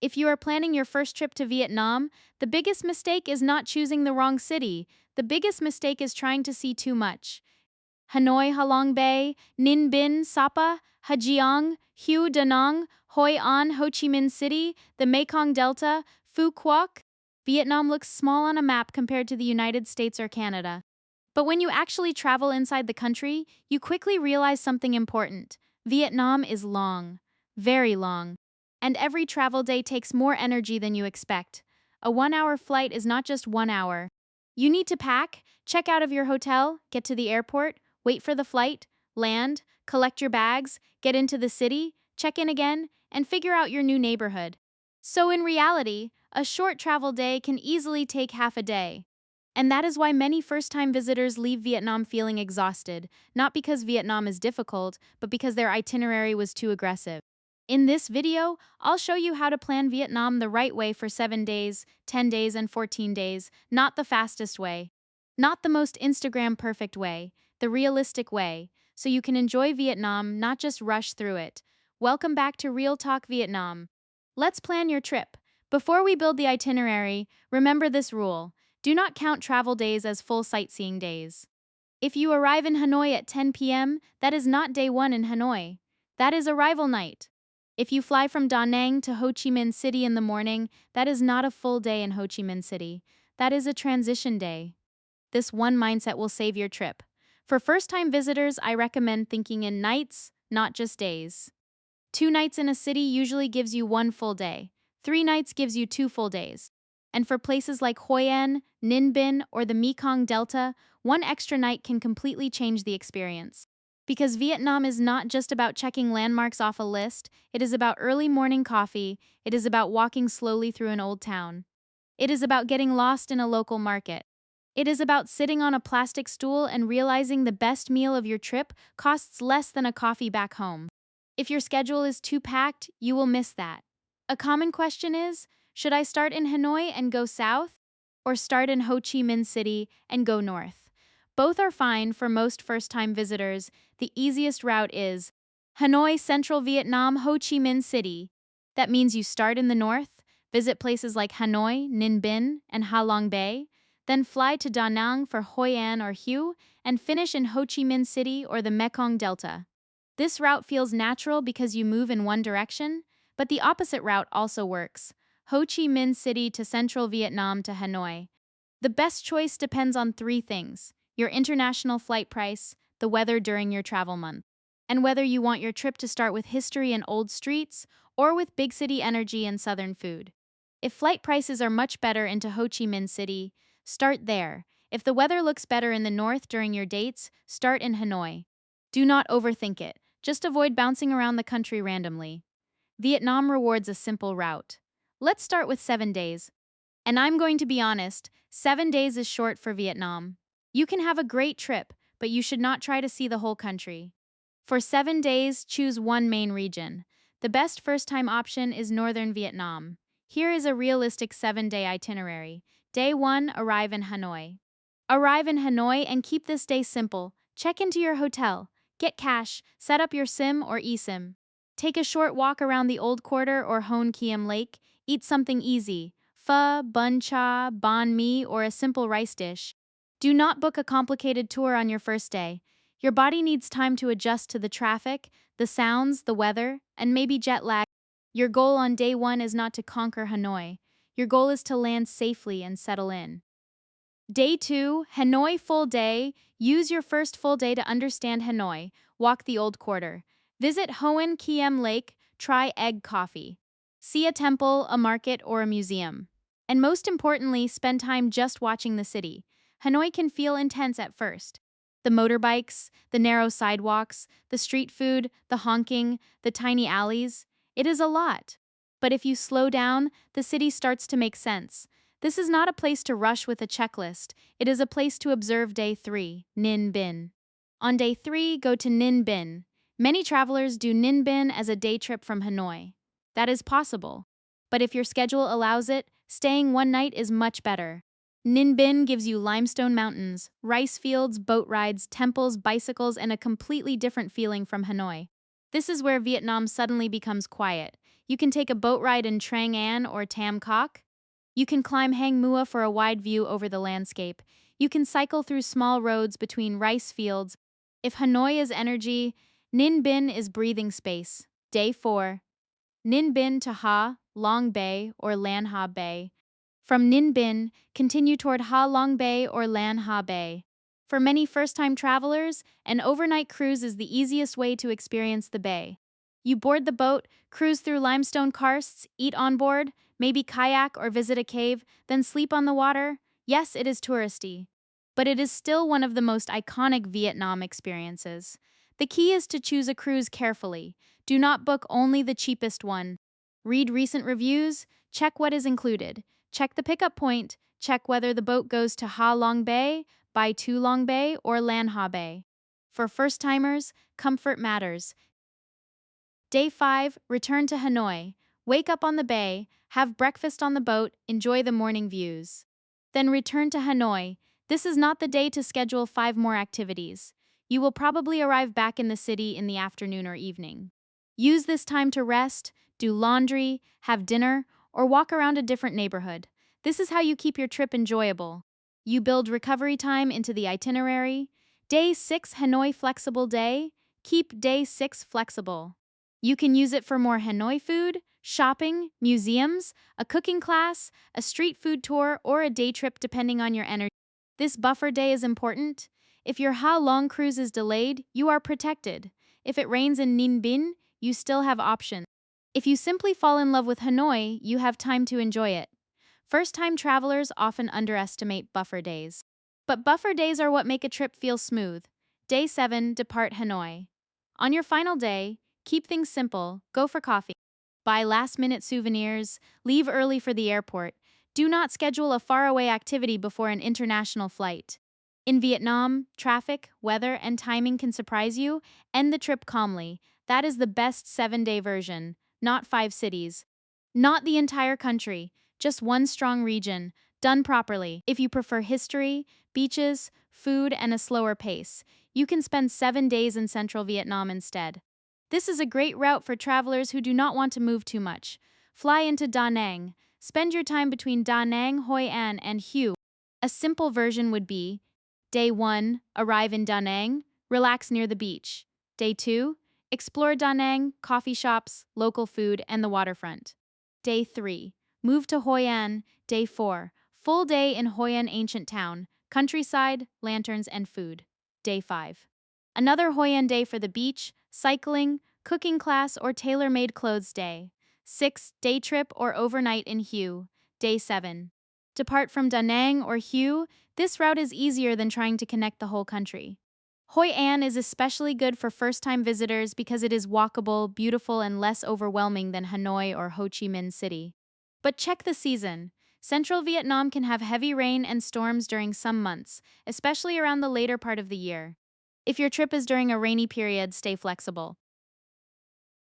If you are planning your first trip to Vietnam, the biggest mistake is not choosing the wrong city. The biggest mistake is trying to see too much. Hanoi, Halong Bay, Ninh Binh, Sapa, Hajiang, Hue Da Nang, Hoi An, Ho Chi Minh City, the Mekong Delta, Phu Quoc. Vietnam looks small on a map compared to the United States or Canada. But when you actually travel inside the country, you quickly realize something important. Vietnam is long, very long, and every travel day takes more energy than you expect. A 1 hour flight is not just 1 hour. You need to pack, check out of your hotel, get to the airport, wait for the flight, land, collect your bags, get into the city, check in again, and figure out your new neighborhood. So, in reality, a short travel day can easily take half a day. And that is why many first time visitors leave Vietnam feeling exhausted, not because Vietnam is difficult, but because their itinerary was too aggressive. In this video, I'll show you how to plan Vietnam the right way for 7 days, 10 days, and 14 days, not the fastest way. Not the most Instagram perfect way, the realistic way, so you can enjoy Vietnam, not just rush through it. Welcome back to Real Talk Vietnam. Let's plan your trip. Before we build the itinerary, remember this rule. Do not count travel days as full sightseeing days. If you arrive in Hanoi at 10 p.m., that is not day one in Hanoi. That is arrival night. If you fly from Da Nang to Ho Chi Minh City in the morning, that is not a full day in Ho Chi Minh City. That is a transition day. This one mindset will save your trip. For first-time visitors, I recommend thinking in nights, not just days. 2 nights in a city usually gives you 1 full day. 3 nights gives you 2 full days. And for places like Hoi An, Ninh Binh, or the Mekong Delta, one extra night can completely change the experience. Because Vietnam is not just about checking landmarks off a list, it is about early morning coffee, it is about walking slowly through an old town. It is about getting lost in a local market. It is about sitting on a plastic stool and realizing the best meal of your trip costs less than a coffee back home. If your schedule is too packed, you will miss that. A common question is, should I start in Hanoi and go south, or start in Ho Chi Minh City and go north? Both are fine for most first-time visitors. The easiest route is Hanoi, Central Vietnam, Ho Chi Minh City. That means you start in the north, visit places like Hanoi, Ninh Binh, and Ha Long Bay, then fly to Da Nang for Hoi An or Hue, and finish in Ho Chi Minh City or the Mekong Delta. This route feels natural because you move in one direction, but the opposite route also works. Ho Chi Minh City to Central Vietnam to Hanoi. The best choice depends on 3 things: your international flight price, the weather during your travel month, and whether you want your trip to start with history and old streets or with big city energy and southern food. If flight prices are much better into Ho Chi Minh City, start there. If the weather looks better in the north during your dates, start in Hanoi. Do not overthink it. Just avoid bouncing around the country randomly. Vietnam rewards a simple route. Let's start with 7 days. And I'm going to be honest, 7 days is short for Vietnam. You can have a great trip, but you should not try to see the whole country. For 7 days, choose one main region. The best first-time option is Northern Vietnam. Here is a realistic 7-day itinerary. Day 1, arrive in Hanoi. Arrive in Hanoi and keep this day simple. Check into your hotel. Get cash, set up your SIM or eSIM. Take a short walk around the Old Quarter or Hon Kiem Lake. Eat something easy: pho, bun cha, banh mi, or a simple rice dish. Do not book a complicated tour on your first day. Your body needs time to adjust to the traffic, the sounds, the weather, and maybe jet lag. Your goal on day 1 is not to conquer Hanoi. Your goal is to land safely and settle in. Day 2, Hanoi full day. Use your first full day to understand Hanoi. Walk the Old Quarter. Visit Hon Kiem Lake. Try egg coffee. See a temple, a market, or a museum. And most importantly, spend time just watching the city. Hanoi can feel intense at first. The motorbikes, the narrow sidewalks, the street food, the honking, the tiny alleys. It is a lot. But if you slow down, the city starts to make sense. This is not a place to rush with a checklist. It is a place to observe. Day 3, Ninh Binh. On day 3, go to Ninh Binh. Many travelers do Ninh Binh as a day trip from Hanoi. That is possible. But if your schedule allows it, staying one night is much better. Ninh Binh gives you limestone mountains, rice fields, boat rides, temples, bicycles, and a completely different feeling from Hanoi. This is where Vietnam suddenly becomes quiet. You can take a boat ride in Trang An or Tam Kok. You can climb Hang Mua for a wide view over the landscape. You can cycle through small roads between rice fields. If Hanoi is energy, Ninh Binh is breathing space. Day 4. Ninh Binh to Ha, Long Bay or Lan Ha Bay. From Ninh Binh, continue toward Ha Long Bay or Lan Ha Bay. For many first-time travelers, an overnight cruise is the easiest way to experience the bay. You board the boat, cruise through limestone karsts, eat on board, maybe kayak or visit a cave, then sleep on the water. Yes, it is touristy, but it is still one of the most iconic Vietnam experiences. The key is to choose a cruise carefully. Do not book only the cheapest one. Read recent reviews, check what is included, check the pickup point, check whether the boat goes to Ha Long Bay, Bai Tu Long Bay, or Lan Ha Bay. For first-timers, comfort matters. Day 5, return to Hanoi. Wake up on the bay, have breakfast on the boat, enjoy the morning views. Then return to Hanoi. This is not the day to schedule 5 more activities. You will probably arrive back in the city in the afternoon or evening. Use this time to rest, do laundry, have dinner, or walk around a different neighborhood. This is how you keep your trip enjoyable. You build recovery time into the itinerary. Day 6 Hanoi Flexible Day. Keep Day 6 flexible. You can use it for more Hanoi food, shopping, museums, a cooking class, a street food tour, or a day trip depending on your energy. This buffer day is important. If your Ha Long cruise is delayed, you are protected. If it rains in Ninh Binh, you still have options. If you simply fall in love with Hanoi, you have time to enjoy it. First-time travelers often underestimate buffer days. But buffer days are what make a trip feel smooth. Day 7, depart Hanoi. On your final day, keep things simple, go for coffee, buy last-minute souvenirs, leave early for the airport. Do not schedule a faraway activity before an international flight. In Vietnam, traffic, weather, and timing can surprise you. End the trip calmly. That is the best 7-day version, not 5 cities. Not the entire country, just one strong region, done properly. If you prefer history, beaches, food, and a slower pace, you can spend 7 days in central Vietnam instead. This is a great route for travelers who do not want to move too much. Fly into Da Nang. Spend your time between Da Nang, Hoi An, and Hue. A simple version would be: Day 1, arrive in Da Nang, relax near the beach. Day 2, explore Da Nang, coffee shops, local food, and the waterfront. Day 3, move to Hoi An. Day 4, full day in Hoi An ancient town, countryside, lanterns, and food. Day 5. Another Hoi An day for the beach, cycling, cooking class, or tailor-made clothes day. 6. Day trip or overnight in Hue. Day 7. Depart from Da Nang or Hue. This route is easier than trying to connect the whole country. Hoi An is especially good for first-time visitors because it is walkable, beautiful, and less overwhelming than Hanoi or Ho Chi Minh City. But check the season. Central Vietnam can have heavy rain and storms during some months, especially around the later part of the year. If your trip is during a rainy period, stay flexible.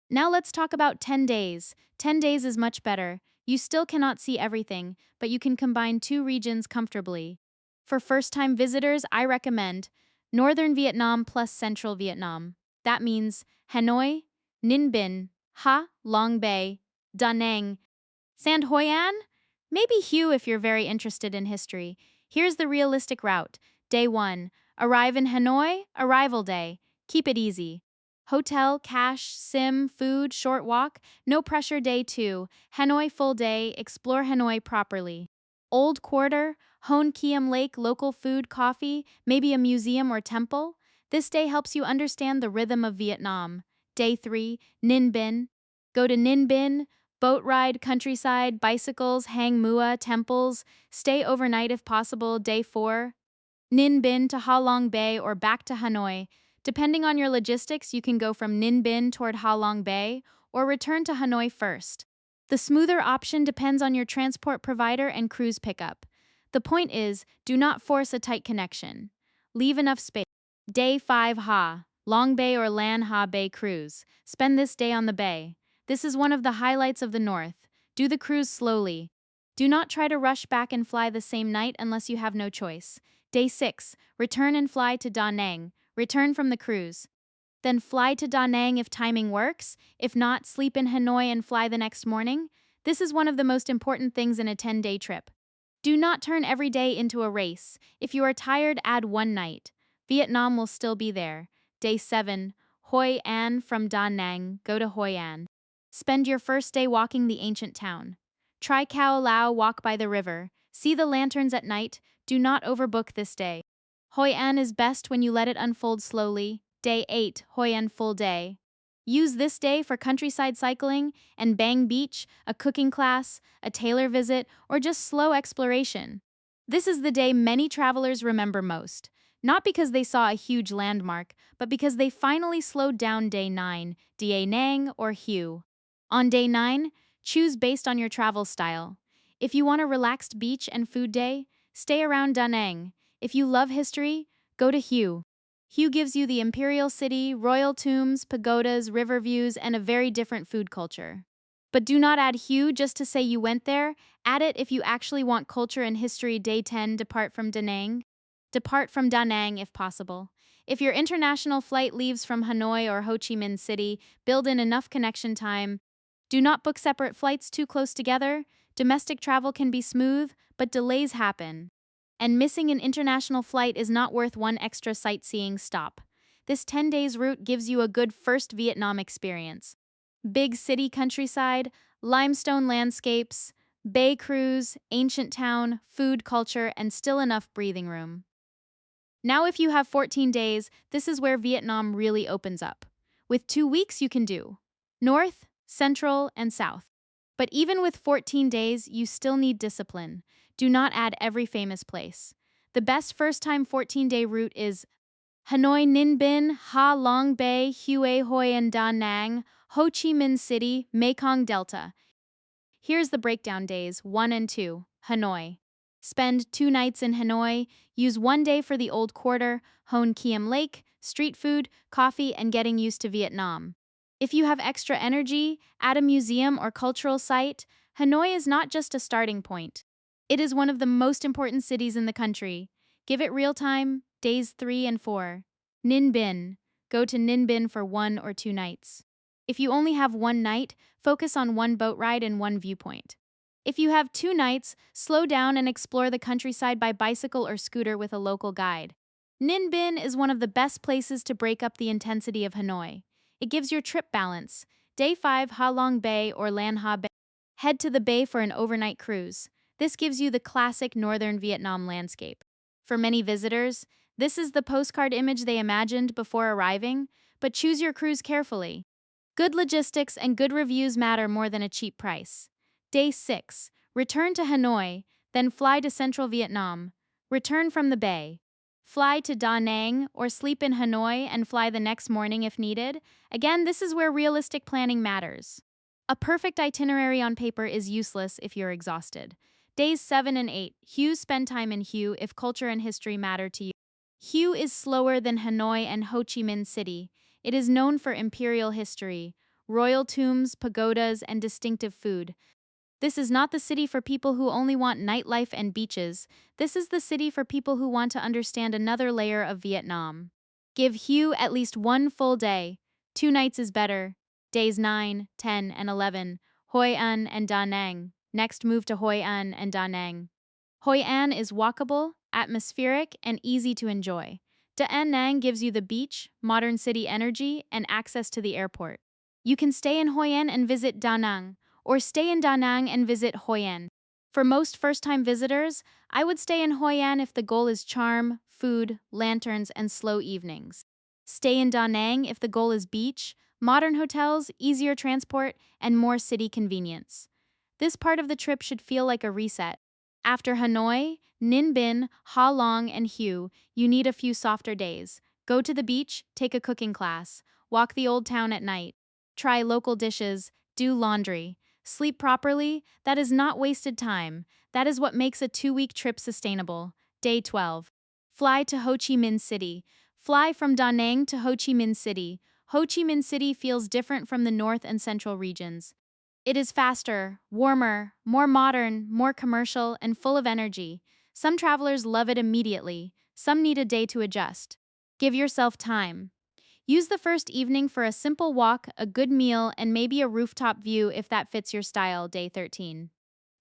Now let's talk about 10 days. 10 days is much better. You still cannot see everything, but you can combine 2 regions comfortably. For first-time visitors, I recommend Northern Vietnam plus Central Vietnam. That means Hanoi, Ninh Binh, Ha, Long Bay, Da Nang, Sand Hoi An? Maybe Hue if you're very interested in history. Here's the realistic route. Day 1. Arrive in Hanoi, arrival day. Keep it easy. Hotel, cash, sim, food, short walk. No pressure. Day 2. Hanoi full day, explore Hanoi properly. Old Quarter, Hon Kiem Lake, local food, coffee, maybe a museum or temple. This day helps you understand the rhythm of Vietnam. Day 3. Ninh Binh. Go to Ninh Binh, boat ride, countryside, bicycles, hang mua, temples. Stay overnight if possible. Day 4. Ninh Binh to Ha Long Bay or back to Hanoi. Depending on your logistics, you can go from Ninh Binh toward Ha Long Bay or return to Hanoi first. The smoother option depends on your transport provider and cruise pickup. The point is, do not force a tight connection. Leave enough space. Day 5 Ha, Long Bay or Lan Ha Bay cruise. Spend this day on the bay. This is one of the highlights of the north. Do the cruise slowly. Do not try to rush back and fly the same night unless you have no choice. Day 6, return and fly to Da Nang. Return from the cruise. then fly to Da Nang if timing works. If not, sleep in Hanoi and fly the next morning. This is one of the most important things in a 10-day trip. Do not turn every day into a race. If you are tired, add one night. Vietnam will still be there. Day 7. Hoi An from Da Nang. Go to Hoi An. Spend your first day walking the ancient town. Try Khao Lao, walk by the river. See the lanterns at night. Do not overbook this day. Hoi An is best when you let it unfold slowly. Day 8. Hoi An full day. Use this day for countryside cycling and Bang Beach, a cooking class, a tailor visit, or just slow exploration. This is the day many travelers remember most, not because they saw a huge landmark, but because they finally slowed down. Day 9, Da Nang or Hue. On day 9, choose based on your travel style. If you want a relaxed beach and food day, stay around Da Nang. If you love history, go to Hue. Hue gives you the imperial city, royal tombs, pagodas, river views, and a very different food culture. But do not add Hue just to say you went there. Add it if you actually want culture and history. Day 10, depart from Da Nang. Depart from Da Nang if possible. If your international flight leaves from Hanoi or Ho Chi Minh City, build in enough connection time. Do not book separate flights too close together. Domestic travel can be smooth, but delays happen. And missing an international flight is not worth one extra sightseeing stop. This 10 days route gives you a good first Vietnam experience. Big city countryside, limestone landscapes, bay cruise, ancient town, food culture, and still enough breathing room. Now if you have 14 days, this is where Vietnam really opens up. With 2 weeks you can do North, Central, and South. But even with 14 days, you still need discipline. Do not add every famous place. The best first-time 14-day route is Hanoi, Ninh Binh, Ha Long Bay, Hue Hoi and Da Nang, Ho Chi Minh City, Mekong Delta. Here's the breakdown days 1 and 2. Hanoi. Spend 2 nights in Hanoi, use 1 day for the Old Quarter, Hon Kiem Lake, street food, coffee, and getting used to Vietnam. If you have extra energy, add a museum or cultural site. Hanoi is not just a starting point. It is one of the most important cities in the country. Give it real time, days 3 and 4. Ninh Binh. Go to Ninh Binh for 1 or 2 nights. If you only have 1 night, focus on 1 boat ride and 1 viewpoint. If you have 2 nights, slow down and explore the countryside by bicycle or scooter with a local guide. Ninh Binh is one of the best places to break up the intensity of Hanoi. It gives your trip balance. Day 5, Ha Long Bay or Lan Ha Bay. Head to the bay for an overnight cruise. This gives you the classic northern Vietnam landscape. For many visitors, this is the postcard image they imagined before arriving, but choose your cruise carefully. Good logistics and good reviews matter more than a cheap price. Day 6. Return to Hanoi, then fly to central Vietnam. Return from the bay. Fly to Da Nang or sleep in Hanoi and fly the next morning if needed. Again, this is where realistic planning matters. A perfect itinerary on paper is useless if you're exhausted. Days 7 and 8. Hue. Spend time in Hue if culture and history matter to you. Hue is slower than Hanoi and Ho Chi Minh City. It is known for imperial history, royal tombs, pagodas, and distinctive food. This is not the city for people who only want nightlife and beaches. This is the city for people who want to understand another layer of Vietnam. Give Hue at least 1 full day. 2 nights is better. Days 9, 10, and 11. Hoi An and Da Nang. Next, move to Hoi An and Da Nang. Hoi An is walkable, atmospheric, and easy to enjoy. Da Nang gives you the beach, modern city energy, and access to the airport. You can stay in Hoi An and visit Da Nang, or stay in Da Nang and visit Hoi An. For most first-time visitors, I would stay in Hoi An if the goal is charm, food, lanterns, and slow evenings. Stay in Da Nang if the goal is beach, modern hotels, easier transport, and more city convenience. This part of the trip should feel like a reset. After Hanoi, Ninh Binh, Ha Long, and Hue, you need a few softer days. Go to the beach, take a cooking class, walk the old town at night, try local dishes, do laundry, sleep properly. That is not wasted time. That is what makes a 2-week trip sustainable. Day 12. Fly to Ho Chi Minh City. Fly from Da Nang to Ho Chi Minh City. Ho Chi Minh City feels different from the north and central regions. It is faster, warmer, more modern, more commercial, and full of energy. Some travelers love it immediately. Some need a day to adjust. Give yourself time. Use the first evening for a simple walk, a good meal, and maybe a rooftop view if that fits your style. Day 13.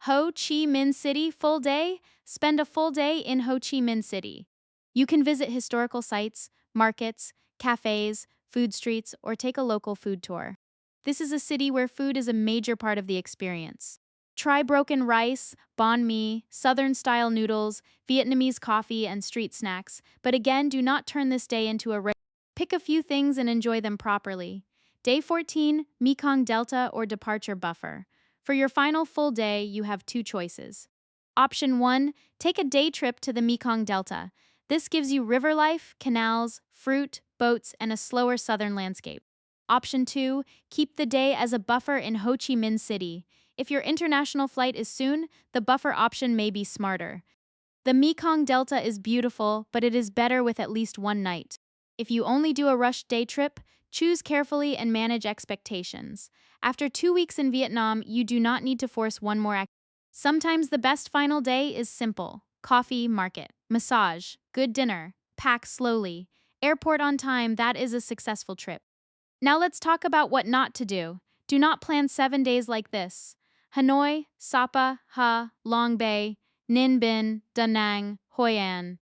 Ho Chi Minh City full day? Spend a full day in Ho Chi Minh City. You can visit historical sites, markets, cafes, food streets, or take a local food tour. This is a city where food is a major part of the experience. Try broken rice, banh mi, southern style noodles, Vietnamese coffee, and street snacks, but again, do not turn this day into a pick a few things and enjoy them properly. Day 14, Mekong Delta or Departure Buffer. For your final full day, you have two choices. Option 1, take a day trip to the Mekong Delta. This gives you river life, canals, fruit, boats, and a slower southern landscape. Option 2, keep the day as a buffer in Ho Chi Minh City. If your international flight is soon, the buffer option may be smarter. The Mekong Delta is beautiful, but it is better with at least one night. If you only do a rushed day trip, choose carefully and manage expectations. After 2 weeks in Vietnam, you do not need to force one more activity. Sometimes the best final day is simple: coffee, market, massage, good dinner, pack slowly, airport on time. That is a successful trip. Now let's talk about what not to do. Do not plan 7 days like this. Hanoi, Sapa, Ha, Long Bay, Ninh Binh, Da Nang, Hoi An,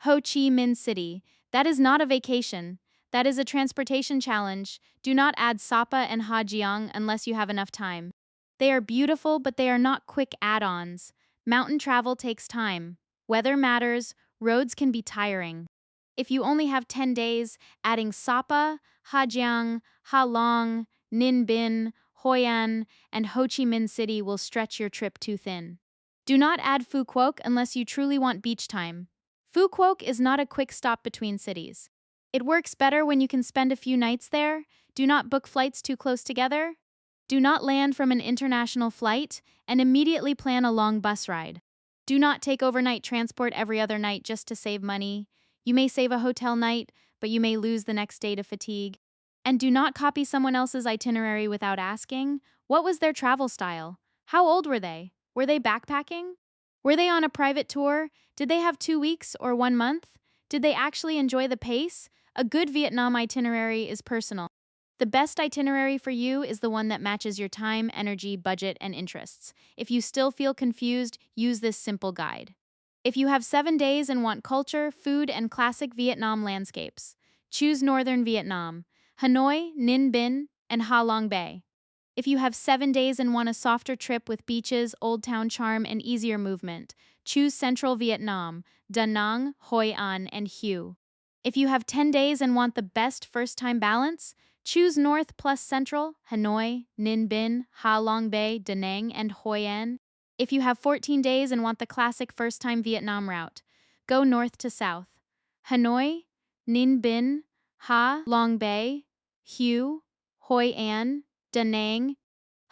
Ho Chi Minh City. That is not a vacation. That is a transportation challenge. Do not add Sapa and Ha Giang unless you have enough time. They are beautiful, but they are not quick add-ons. Mountain travel takes time. Weather matters. Roads can be tiring. If you only have 10 days, adding Sapa, Ha Giang, Ha Long, Ninh Binh, Hoi An, and Ho Chi Minh City will stretch your trip too thin. Do not add Phu Quoc unless you truly want beach time. Phu Quoc is not a quick stop between cities. It works better when you can spend a few nights there. Do not book flights too close together. Do not land from an international flight and immediately plan a long bus ride. Do not take overnight transport every other night just to save money. You may save a hotel night, but you may lose the next day to fatigue. And do not copy someone else's itinerary without asking, what was their travel style? How old were they? Were they backpacking? Were they on a private tour? Did they have 2 weeks or 1 month? Did they actually enjoy the pace? A good Vietnam itinerary is personal. The best itinerary for you is the one that matches your time, energy, budget, and interests. If you still feel confused, use this simple guide. If you have 7 days and want culture, food, and classic Vietnam landscapes, choose Northern Vietnam, Hanoi, Ninh Binh, and Ha Long Bay. If you have 7 days and want a softer trip with beaches, old town charm, and easier movement, choose Central Vietnam, Da Nang, Hoi An, and Hue. If you have 10 days and want the best first-time balance, choose North plus Central, Hanoi, Ninh Binh, Ha Long Bay, Da Nang, and Hoi An. If you have 14 days and want the classic first-time Vietnam route, go north to south. Hanoi, Ninh Binh, Ha Long Bay, Hue, Hoi An, Da Nang,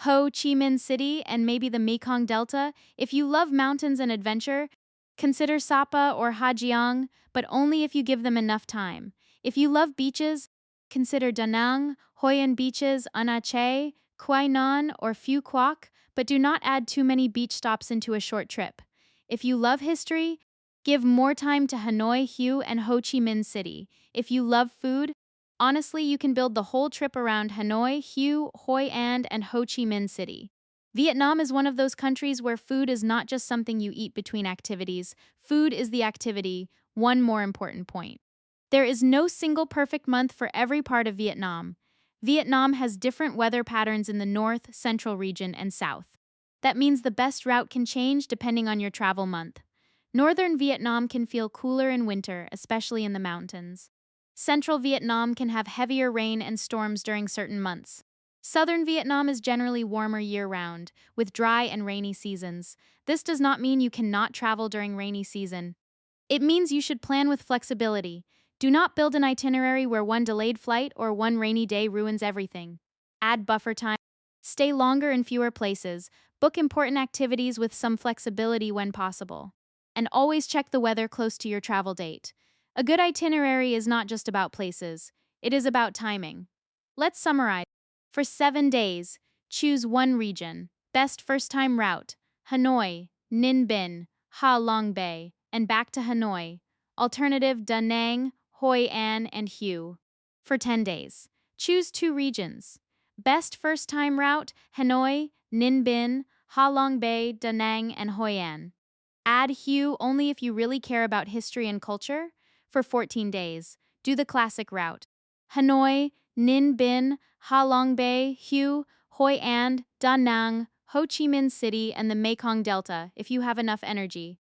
Ho Chi Minh City, and maybe the Mekong Delta. If you love mountains and adventure, consider Sapa or Ha Giang, but only if you give them enough time. If you love beaches, consider Da Nang, Hoi An beaches, An Che, Quai Nan, or Phu Quoc, but do not add too many beach stops into a short trip. If you love history, give more time to Hanoi, Hue, and Ho Chi Minh City. If you love food, honestly, you can build the whole trip around Hanoi, Hue, Hoi An, and Ho Chi Minh City. Vietnam is one of those countries where food is not just something you eat between activities. Food is the activity. One more important point. There is no single perfect month for every part of Vietnam. Vietnam has different weather patterns in the north, central region, and south. That means the best route can change depending on your travel month. Northern Vietnam can feel cooler in winter, especially in the mountains. Central Vietnam can have heavier rain and storms during certain months. Southern Vietnam is generally warmer year-round, with dry and rainy seasons. This does not mean you cannot travel during rainy season. It means you should plan with flexibility. Do not build an itinerary where one delayed flight or one rainy day ruins everything. Add buffer time. Stay longer in fewer places. Book important activities with some flexibility when possible. And always check the weather close to your travel date. A good itinerary is not just about places. It is about timing. Let's summarize. For 7 days, choose one region. Best first-time route: Hanoi, Ninh Binh, Ha Long Bay, and back to Hanoi. Alternative: Da Nang, Hoi An, and Hue. for 10 days. Choose 2 regions. Best first-time route, Hanoi, Ninh Binh, Ha Long Bay, Da Nang, and Hoi An. Add Hue only if you really care about history and culture. For 14 days, do the classic route. Hanoi, Ninh Binh, Ha Long Bay, Hue, Hoi An, Da Nang, Ho Chi Minh City, and the Mekong Delta if you have enough energy.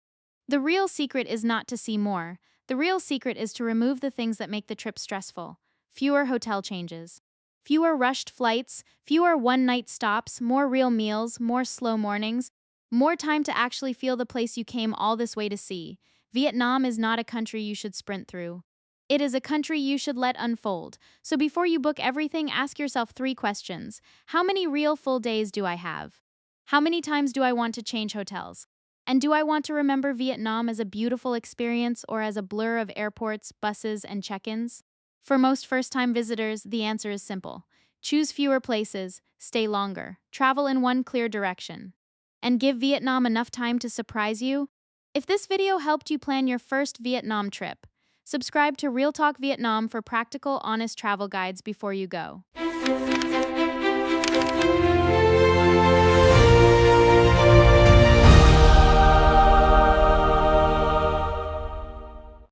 The real secret is not to see more. The real secret is to remove the things that make the trip stressful. Fewer hotel changes. Fewer rushed flights, fewer one-night stops, more real meals, more slow mornings, more time to actually feel the place you came all this way to see. Vietnam is not a country you should sprint through. It is a country you should let unfold. So before you book everything, ask yourself 3 questions. How many real full days do I have? How many times do I want to change hotels? And do I want to remember Vietnam as a beautiful experience or as a blur of airports, buses, and check-ins? For most first-time visitors, the answer is simple. Choose fewer places, stay longer, travel in one clear direction, and give Vietnam enough time to surprise you. If this video helped you plan your first Vietnam trip, subscribe to Real Talk Vietnam for practical, honest travel guides before you go.